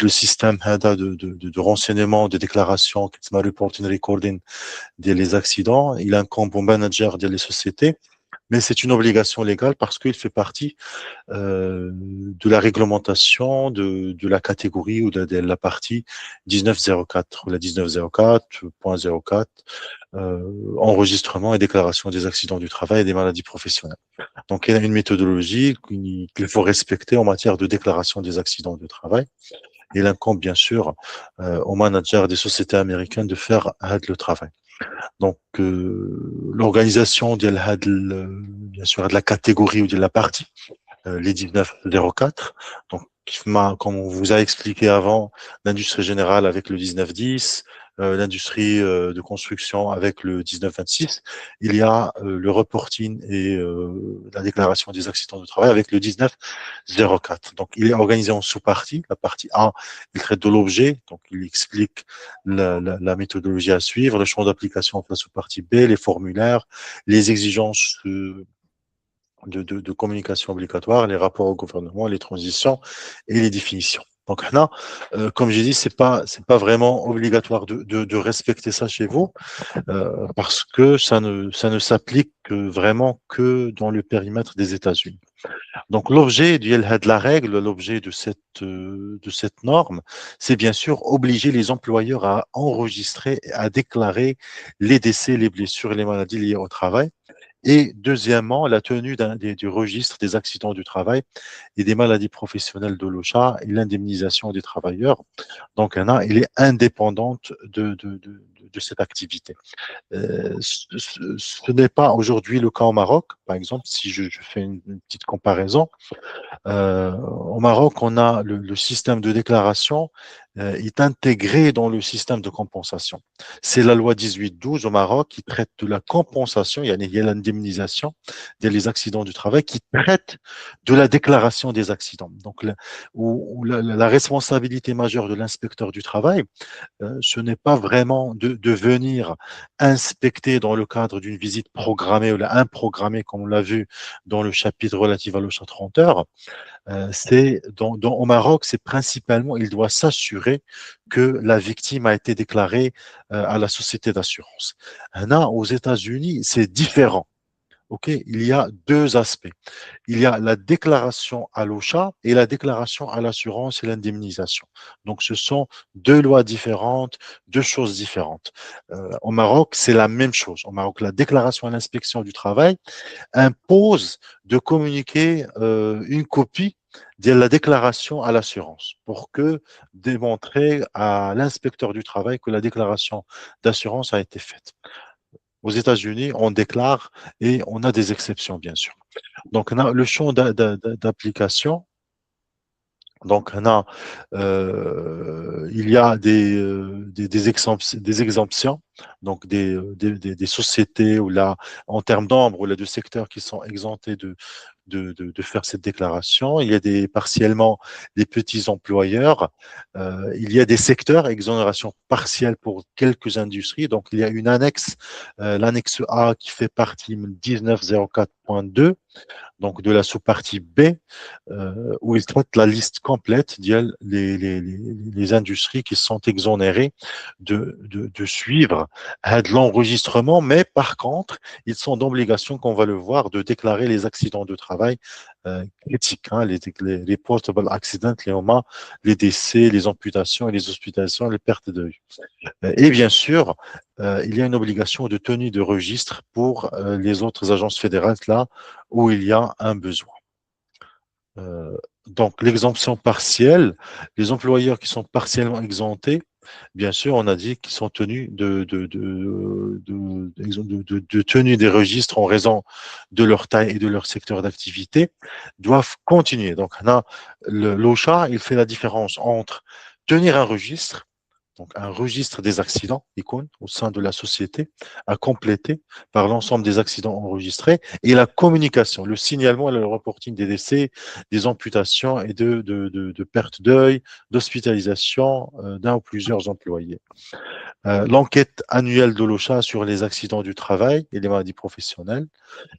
le système de renseignement, de déclaration, qui s'appelle reporting recording des accidents, il incombe au manager des sociétés, mais c'est une obligation légale parce qu'il fait partie de la réglementation de la catégorie ou de la partie 1904 ou la 1904.04, enregistrement et déclaration des accidents du travail et des maladies professionnelles. Donc, il y a une méthodologie qu'il faut respecter en matière de déclaration des accidents du travail. Il incombe bien sûr aux managers des sociétés américaines de faire le travail. Donc, l'organisation bien sûr de la catégorie ou de la partie, les 1904. Donc, comme on vous a expliqué avant, l'industrie générale avec le 1910, l'industrie de construction avec le 1926, il y a le reporting et la déclaration des accidents de travail avec le 1904. Donc, il est organisé en sous-parties. La partie A, il traite de l'objet, donc il explique la méthodologie à suivre, le champ d'application de la sous-partie B, les formulaires, les exigences de communication obligatoire, les rapports au gouvernement, les transitions et les définitions. Donc là, comme j'ai dit, c'est pas vraiment obligatoire de respecter ça chez vous, parce que ça ne s'applique vraiment que dans le périmètre des États-Unis. Donc l'objet de la règle, l'objet de cette norme, c'est bien sûr obliger les employeurs à enregistrer, à déclarer les décès, les blessures et les maladies liées au travail. Et deuxièmement, la tenue du registre des accidents du travail et des maladies professionnelles de l'OSHA et l'indemnisation des travailleurs. Donc, il est indépendante de cette activité. Ce n'est pas aujourd'hui le cas au Maroc, par exemple, si je fais une petite comparaison. Au Maroc, on a le système de déclaration est intégré dans le système de compensation. C'est la loi 1812 au Maroc qui traite de la compensation, il y a l'indemnisation des accidents du travail, qui traite de la déclaration des accidents. Donc, la responsabilité majeure de l'inspecteur du travail, ce n'est pas vraiment de venir inspecter dans le cadre d'une visite programmée ou improgrammée, comme on l'a vu dans le chapitre relatif à l'OSHA 30 heures. Au Maroc, c'est principalement, il doit s'assurer que la victime a été déclarée à la société d'assurance. Là, aux États-Unis, c'est différent. OK, il y a deux aspects. Il y a la déclaration à l'OSHA et la déclaration à l'assurance et l'indemnisation. Donc, ce sont deux lois différentes, deux choses différentes. Au Maroc, c'est la même chose. Au Maroc, la déclaration à l'inspection du travail impose de communiquer une copie de la déclaration à l'assurance pour que démontrer à l'inspecteur du travail que la déclaration d'assurance a été faite. Aux États-Unis, on déclare et on a des exceptions, bien sûr. Donc, on a le champ d'application. Donc, il y a des exemptions, donc des sociétés ou là, en termes d'ombre ou là, de secteurs qui sont exemptés de faire cette déclaration. Il y a partiellement des petits employeurs. Il y a des secteurs, exonération partielle pour quelques industries. Donc, il y a une annexe, l'annexe A qui fait partie 1904.2, donc de la sous-partie B, où il traite la liste complète les industries qui sont exonérées de suivre de l'enregistrement, mais par contre, ils sont d'obligation, qu'on va le voir, de déclarer les accidents de travail critiques, hein, les portable accidents, les décès, les amputations et les hospitalisations, les pertes de vue. Et bien sûr, il y a une obligation de tenue de registre pour les autres agences fédérales là où il y a un besoin. Euh, donc, l'exemption partielle, les employeurs qui sont partiellement exemptés, bien sûr, on a dit qu'ils sont tenus de tenue des registres en raison de leur taille et de leur secteur d'activité, doivent continuer. Donc, là, l'OSHA, il fait la différence entre tenir un registre, donc un registre des accidents, icône, au sein de la société, à compléter par l'ensemble des accidents enregistrés, et la communication, le signalement et le reporting des décès, des amputations et de pertes d'œil, d'hospitalisation d'un ou plusieurs employés. l'enquête annuelle de l'OCHA sur les accidents du travail et les maladies professionnelles,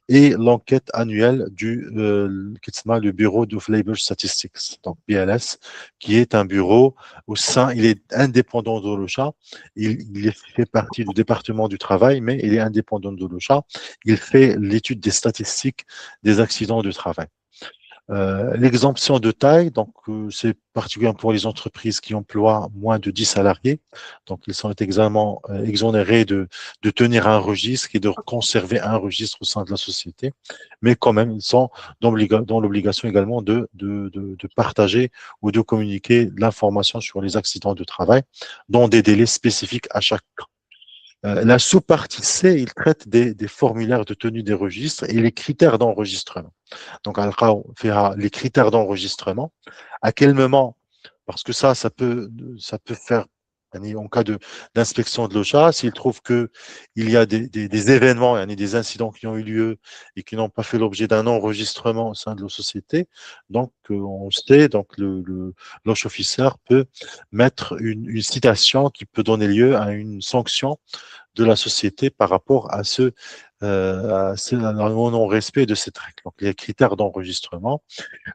et l'enquête annuelle le Bureau of Labor Statistics, donc BLS, qui est un bureau il est indépendant de l'OCHA, il fait partie du département du travail, mais il est indépendant de l'OCHA, il fait l'étude des statistiques des accidents du travail. L'exemption de taille, donc c'est particulièrement pour les entreprises qui emploient moins de 10 salariés. Donc, ils sont également exonérés de tenir un registre et de conserver un registre au sein de la société. Mais quand même, ils sont dans l'obligation également de partager ou de communiquer l'information sur les accidents de travail dans des délais spécifiques à chaque cas. La sous-partie C, il traite des formulaires de tenue des registres et les critères d'enregistrement. Donc, on fera les critères d'enregistrement. À quel moment, parce que ça peut faire, en cas d'inspection de l'OCHA, s'il trouve qu'il y a des événements, des incidents qui ont eu lieu et qui n'ont pas fait l'objet d'un enregistrement au sein de la société, donc on sait, donc l'OCHA officer peut mettre une citation qui peut donner lieu à une sanction de la société par rapport à non-respect de cette règle. Donc, les critères d'enregistrement,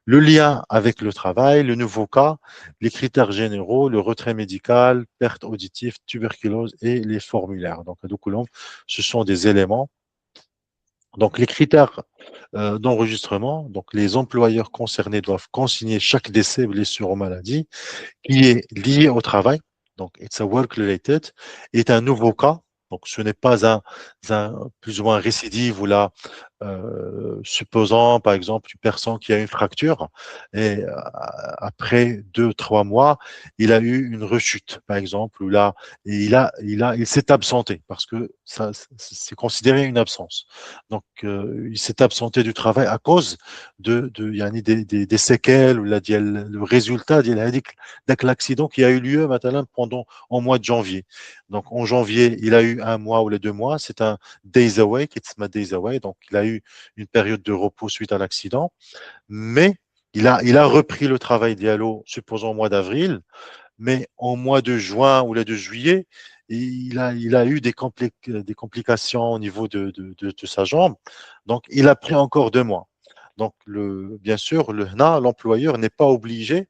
le lien avec le travail, le nouveau cas, les critères généraux, le retrait médical, perte auditive, tuberculose et les formulaires. Donc, ce sont des éléments. Donc, les critères d'enregistrement, donc les employeurs concernés doivent consigner chaque décès, blessure ou maladie qui est lié au travail, donc it's a work-related, est un nouveau cas. Donc, ce n'est pas un plus ou moins récidive ou là, supposant par exemple une personne qui a une fracture et après 2, 3 mois, il a eu une rechute, par exemple, ou là, et il s'est absenté parce que ça, c'est considéré une absence. Donc, il s'est absenté du travail à cause yani des séquelles ou le résultat de l'accident qui a eu lieu maintenant en mois de janvier. Donc, en janvier, il a eu 1 mois ou les 2 mois. C'est un days away, days away. Donc, il a eu une période de repos suite à l'accident. Mais il a repris le travail Diallo, supposons au mois d'avril. Mais en mois de juin ou les de juillet, il a eu des complications au niveau de sa jambe. Donc, il a pris encore 2 mois. Donc, bien sûr, l'employeur n'est pas obligé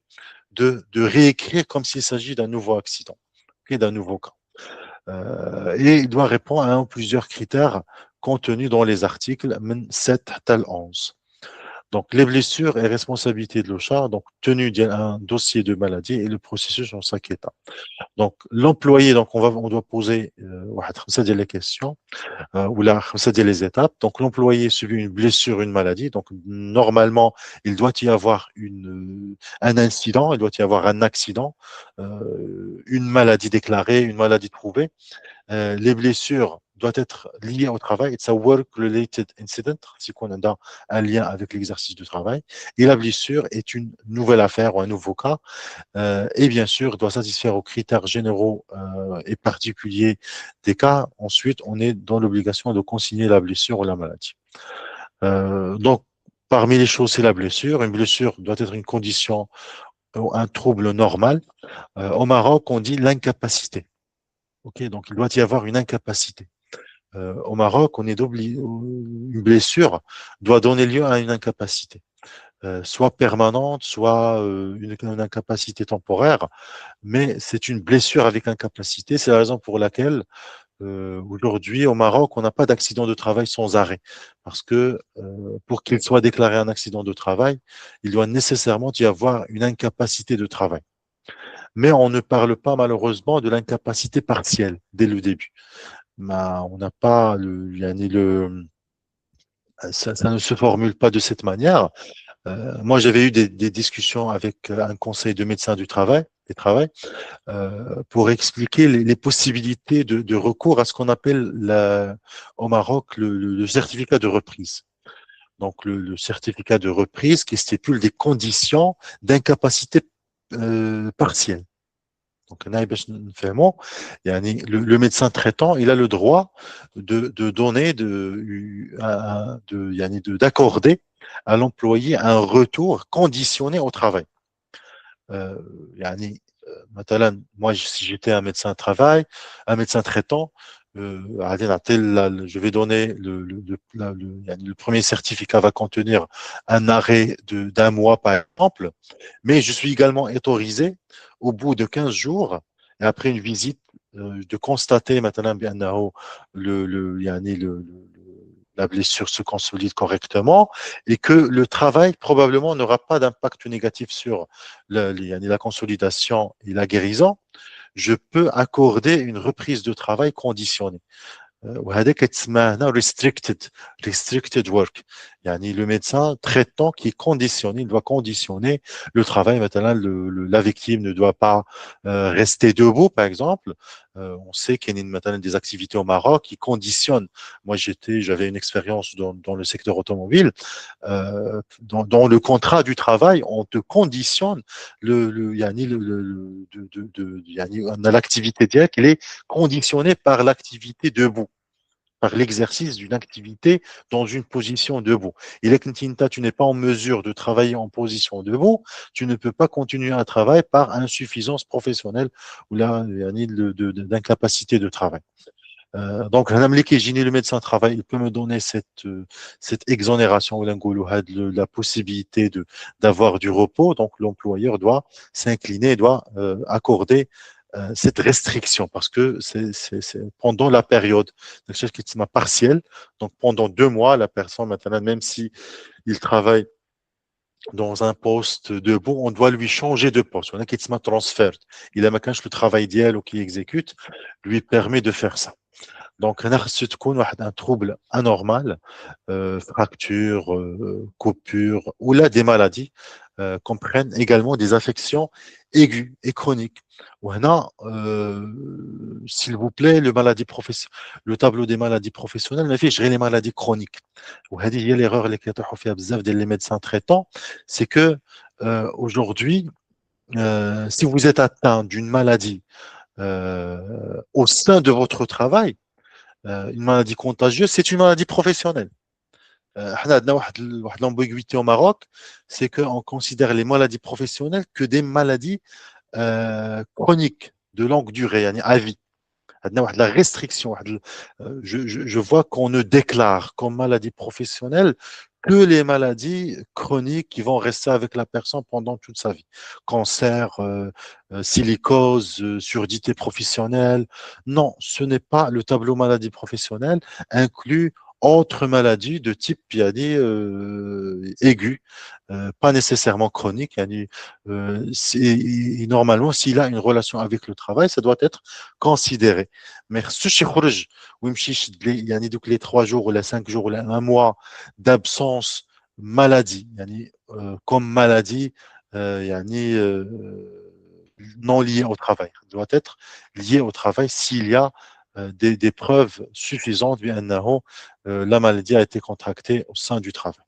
de réécrire comme s'il s'agit d'un nouveau accident, et d'un nouveau cas. Et il doit répondre à un ou plusieurs critères contenus dans les articles 7 tel 11. Donc, les blessures et responsabilités de l'OCHA, donc tenue d'un dossier de maladie et le processus en 5 étapes. Donc, l'employé, donc on doit poser les questions ou là, c'est les étapes. Donc, l'employé subit une blessure, une maladie. Donc, normalement, il doit y avoir un incident, il doit y avoir un accident, une maladie déclarée, une maladie trouvée. Les blessures doivent être liées au travail. It's a work-related incident, si on a un lien avec l'exercice du travail. Et la blessure est une nouvelle affaire ou un nouveau cas. Et bien sûr, doit satisfaire aux critères généraux et particuliers des cas. Ensuite, on est dans l'obligation de consigner la blessure ou la maladie. Donc, parmi les choses, c'est la blessure. Une blessure doit être une condition ou un trouble normal. Au Maroc, on dit l'incapacité. Ok, donc il doit y avoir une incapacité. Au Maroc, une blessure doit donner lieu à une incapacité, soit permanente, soit une incapacité temporaire, mais c'est une blessure avec incapacité. C'est la raison pour laquelle aujourd'hui, au Maroc, on n'a pas d'accident de travail sans arrêt. Parce que pour qu'il soit déclaré un accident de travail, il doit nécessairement y avoir une incapacité de travail. Mais on ne parle pas malheureusement de l'incapacité partielle dès le début. On n'a pas ça ne se formule pas de cette manière. Moi, j'avais eu des discussions avec un conseil de médecins du travail, pour expliquer les possibilités de recours à ce qu'on appelle au Maroc le certificat de reprise. Donc, le certificat de reprise qui stipule des conditions d'incapacité partielle. Donc, le médecin traitant, il a le droit de donner, d'accorder à l'employé un retour conditionné au travail. يعني مثلا, moi, si j'étais un médecin de travail, un médecin traitant, je vais donner le premier certificat va contenir un arrêt d'un mois, par exemple, mais je suis également autorisé, au bout de 15 jours, et après une visite, de constater maintenant bien la blessure se consolide correctement et que le travail probablement n'aura pas d'impact négatif sur la consolidation et la guérison, je peux accorder une reprise de travail conditionnée. وهذاك تسمى هنا restricted work. يعني le médecin traitant qui est conditionné, il doit conditionner le travail. Maintenant, la victime ne doit pas rester debout, par exemple. On sait qu'il y a maintenant des activités au Maroc qui conditionnent. Moi, j'avais une expérience dans le secteur automobile. Dans le contrat du travail, on te conditionne l'activité directe, elle est conditionnée par l'activité debout, par l'exercice d'une activité dans une position debout. Et là, quand tu n'es pas en mesure de travailler en position debout, tu ne peux pas continuer un travail par insuffisance professionnelle ou d'incapacité de travail. Donc, le médecin travail, il peut me donner cette exonération, la possibilité d'avoir du repos. Donc, l'employeur doit s'incliner, doit accorder cette restriction parce que c'est pendant la période, quelque chose qui est partielle. Donc, pendant 2 mois, la personne, maintenant, même si il travaille dans un poste debout, on doit lui changer de poste. On a qui transfert. Il a le travail d'IEL ou qui exécute, lui permet de faire ça. Donc, un trouble anormal, fracture, coupure, ou là des maladies comprennent également des affections aiguës et chroniques. S'il vous plaît, le tableau des maladies professionnelles, mais fiche les maladies chroniques. Il y a l'erreur les médecins traitants, c'est que aujourd'hui, si vous êtes atteint d'une maladie au sein de votre travail, une maladie contagieuse, c'est une maladie professionnelle. L'ambiguïté au Maroc, c'est qu'on considère les maladies professionnelles que des maladies chroniques de longue durée, à vie. La restriction. Je vois qu'on ne déclare comme maladie professionnelle que les maladies chroniques qui vont rester avec la personne pendant toute sa vie. Cancer, silicose, surdité professionnelle. Non, ce n'est pas le tableau maladie professionnelle inclut autres maladies de type aigu, pas nécessairement chronique. Normalement, s'il a une relation avec le travail, ça doit être considéré. Mais ce يخرج ويمشي donc les 3 jours ou les 5 jours ou un mois d'absence maladie, comme maladie non liée au travail. Ça doit être lié au travail s'il y a des preuves suffisantes بأنه la maladie a été contractée au sein du travail.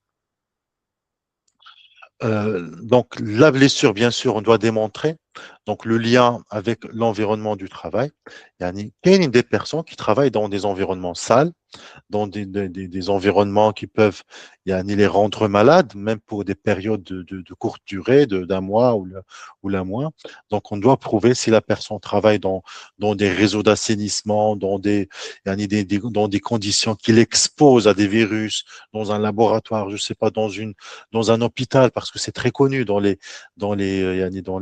Donc, la blessure, bien sûr, on doit démontrer donc le lien avec l'environnement du travail. Il y a des personnes qui travaillent dans des environnements sales, dans des environnements qui peuvent les rendre malades, même pour des périodes de courte durée, d'un mois ou la moins. Donc, on doit prouver si la personne travaille dans des réseaux d'assainissement, dans des conditions qui l'exposent à des virus, dans un laboratoire, je ne sais pas, dans un hôpital, parce que c'est très connu dans les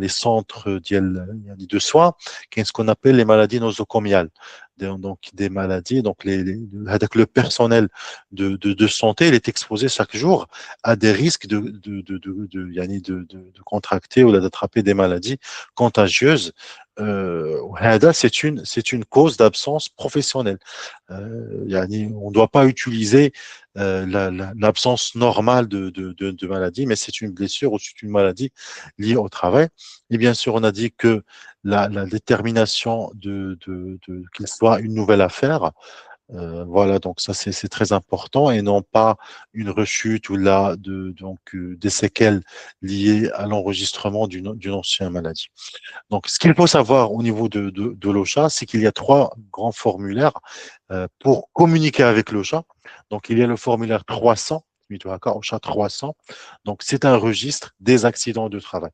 centres de soins, qu'est-ce qu'on appelle les maladies nosocomiales. Donc des maladies, donc avec le personnel de santé, il est exposé chaque jour à des risques de contracter ou d'attraper des maladies contagieuses. C'est une cause d'absence professionnelle. On ne doit pas utiliser l'absence normale de maladie, mais c'est une blessure ou c'est une maladie liée au travail. Et bien sûr, on a dit que la détermination qu'il soit une nouvelle affaire, voilà, donc ça c'est très important et non pas une rechute ou des séquelles liées à l'enregistrement d'une ancienne maladie. Donc, ce qu'il faut savoir au niveau de l'OSHA, c'est qu'il y a 3 grands formulaires pour communiquer avec l'OSHA. Donc, il y a le formulaire 300 OSHA 300. Donc, c'est un registre des accidents de travail.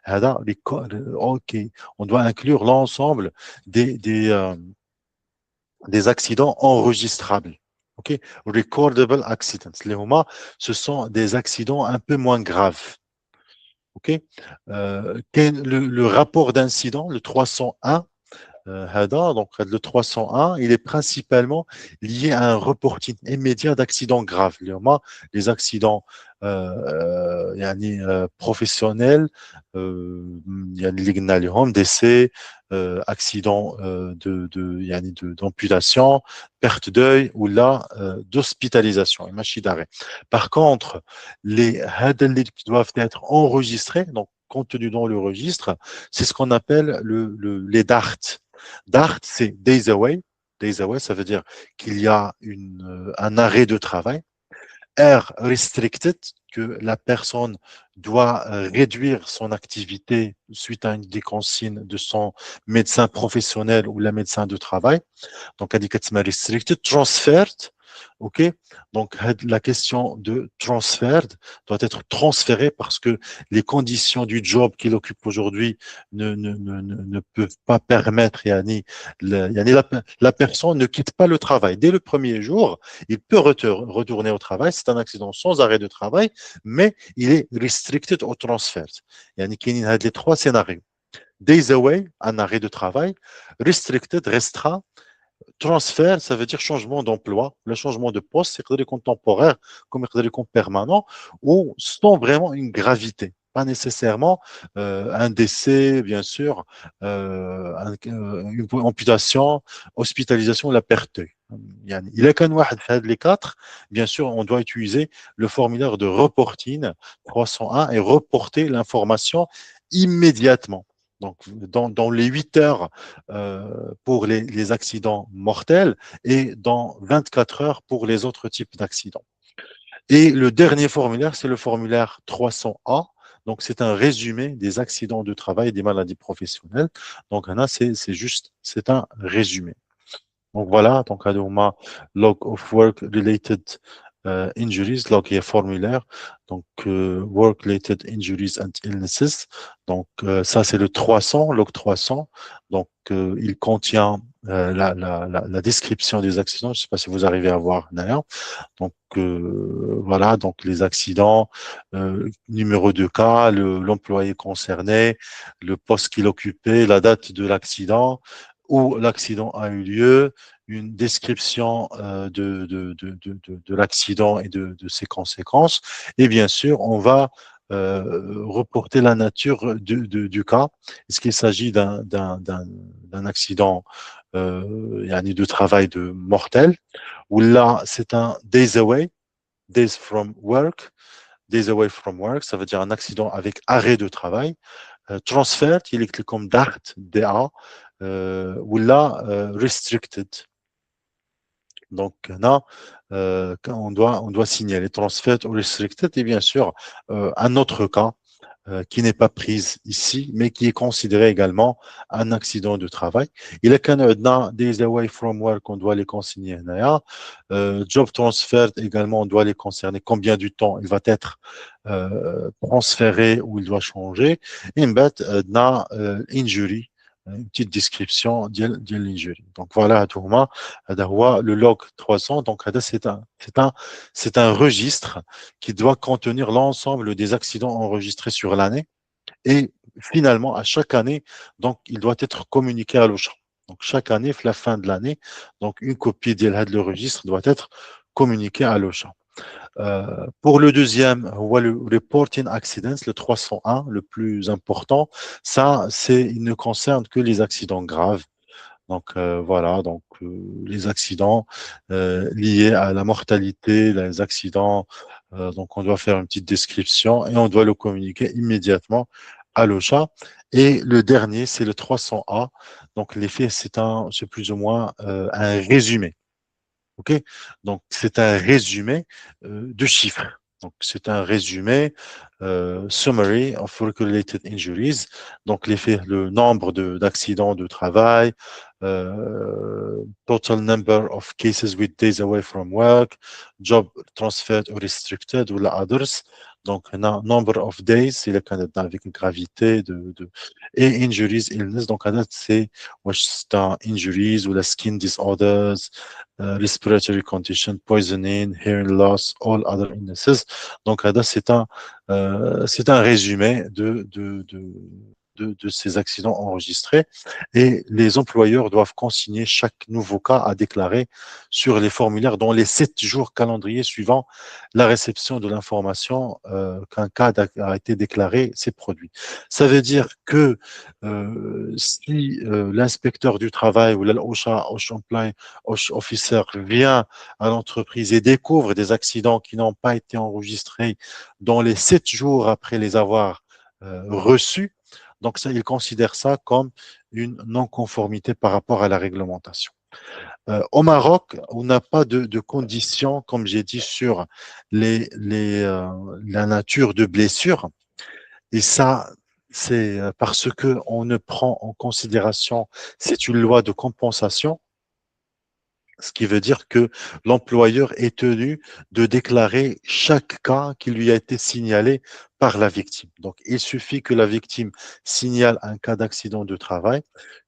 OK, on doit inclure l'ensemble des accidents enregistrables. OK, recordable accidents. Les HOMA, ce sont des accidents un peu moins graves. OK, le rapport d'incident, le 301, donc le 301, il est principalement lié à un reporting immédiat d'accidents graves. Les accidents يعني, professionnels, يعني اللي قلنا لهم décès, accidents d'amputation, perte d'œil ou là d'hospitalisation, et machine d'arrêt. Par contre, les هذا qui doivent être enregistrés, donc contenus dans le registre, c'est ce qu'on appelle les DART. DART, c'est Days Away. Days Away, ça veut dire qu'il y a un arrêt de travail. R restricted, que la personne doit réduire son activité suite à une des consignes de son médecin professionnel ou la médecin de travail. Donc, indicatement restricted, transferred. OK? Donc, la question de transfer doit être transférée parce que les conditions du job qu'il occupe aujourd'hui ne peuvent pas permettre, la personne ne quitte pas le travail. Dès le premier jour, il peut retourner au travail. C'est un accident sans arrêt de travail, mais il est restricted au transfert. Il y a les trois scénarios. Days away, un arrêt de travail. Restricted, restreint. Transfert, ça veut dire changement d'emploi. Le changement de poste, c'est temporaire comme permanent ou sans vraiment une gravité. Pas nécessairement un décès, bien sûr, une amputation, hospitalisation, la perte. Il est qu'un les quatre. Bien sûr, on doit utiliser le formulaire de reporting 301 et reporter l'information immédiatement. Donc, dans les 8 heures pour les accidents mortels et dans 24 heures pour les autres types d'accidents. Et le dernier formulaire, c'est le formulaire 300A. Donc, c'est un résumé des accidents de travail et des maladies professionnelles. Donc, là, c'est un résumé. Donc, voilà, donc, on a log of work related injuries, log est formulaire. Donc, work-related injuries and illnesses. Donc, ça, c'est le 300, log 300. Donc, il contient la description des accidents. Je ne sais pas si vous arrivez à voir d'ailleurs. Donc, voilà, donc les accidents, numéro de cas, l'employé concerné, le poste qu'il occupait, la date de l'accident, où l'accident a eu lieu, une description de l'accident et de ses conséquences. Et bien sûr, on va reporter la nature du cas. Est-ce qu'il s'agit d'un accident de travail de mortel, ou là, c'est un days away, days from work, days away from work, ça veut dire un accident avec arrêt de travail. Transfer, il est écrit comme DART, DA, ou là, restricted. Donc là, on doit signaler transfer ou restricted, et bien sûr, un autre cas qui n'est pas prise ici, mais qui est considéré également un accident de travail. Il est qu'un days away from work, on doit les consigner. Job transfer également, on doit les concerner. Combien du temps il va être transféré ou il doit changer. Et injury, une petite description de l'injury. Donc voilà, le log 300. Donc c'est un registre qui doit contenir l'ensemble des accidents enregistrés sur l'année. Et finalement, à chaque année, donc, il doit être communiqué à l'OSHA. Donc, chaque année, à la fin de l'année, donc, une copie de le registre doit être communiquée à l'OSHA. Pour le deuxième, le reporting accidents, le 301, le plus important, ça, il ne concerne que les accidents graves. Donc voilà, donc les accidents liés à la mortalité, les accidents, donc on doit faire une petite description et on doit le communiquer immédiatement à l'OSHA. Et le dernier, c'est le 300A. Donc l'effet, c'est plus ou moins un résumé. OK? Donc c'est un résumé de chiffres. Donc, c'est un résumé, summary of work-related injuries. Donc, le nombre d'accidents de travail, total number of cases with days away from work, job transferred or restricted ou la others. Donc, number of days, c'est le Canada avec une gravité et injuries, illness. Donc, c'est un injuries ou la skin disorders, respiratory condition, poisoning, hearing loss, all other illnesses. Donc, c'est un résumé de ces accidents enregistrés et les employeurs doivent consigner chaque nouveau cas à déclarer sur les formulaires dans les 7 jours calendriers suivant la réception de l'information qu'un cas a été déclaré, c'est produit. Ça veut dire que si l'inspecteur du travail ou l'OSHA, OSHA officer vient à l'entreprise et découvre des accidents qui n'ont pas été enregistrés dans les 7 jours après les avoir reçus, donc ça, il considère ça comme une non-conformité par rapport à la réglementation. Au Maroc, on n'a pas de conditions, comme j'ai dit, sur la nature de blessure. Et ça, c'est parce qu'on ne prend en considération, c'est une loi de compensation, ce qui veut dire que l'employeur est tenu de déclarer chaque cas qui lui a été signalé par la victime. Donc, il suffit que la victime signale un cas d'accident de travail,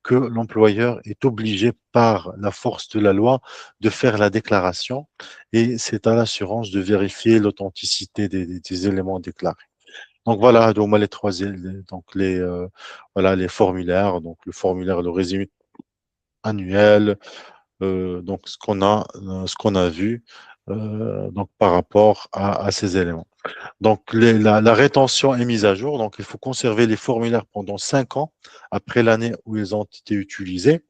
que l'employeur est obligé par la force de la loi de faire la déclaration et c'est à l'assurance de vérifier l'authenticité des éléments déclarés. Donc voilà, donc les donc voilà les formulaires, donc le formulaire, le résumé annuel, donc ce qu'on a vu donc par rapport à ces éléments. Donc la rétention est mise à jour. Donc il faut conserver les formulaires pendant 5 ans après l'année où ils ont été utilisés.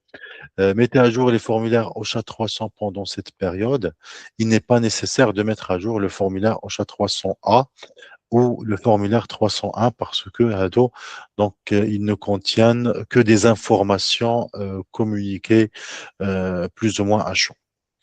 Mettez à jour les formulaires OSHA 300 pendant cette période. Il n'est pas nécessaire de mettre à jour le formulaire OSHA 300A ou le formulaire 301 parce que donc ils ne contiennent que des informations communiquées plus ou moins à chaud.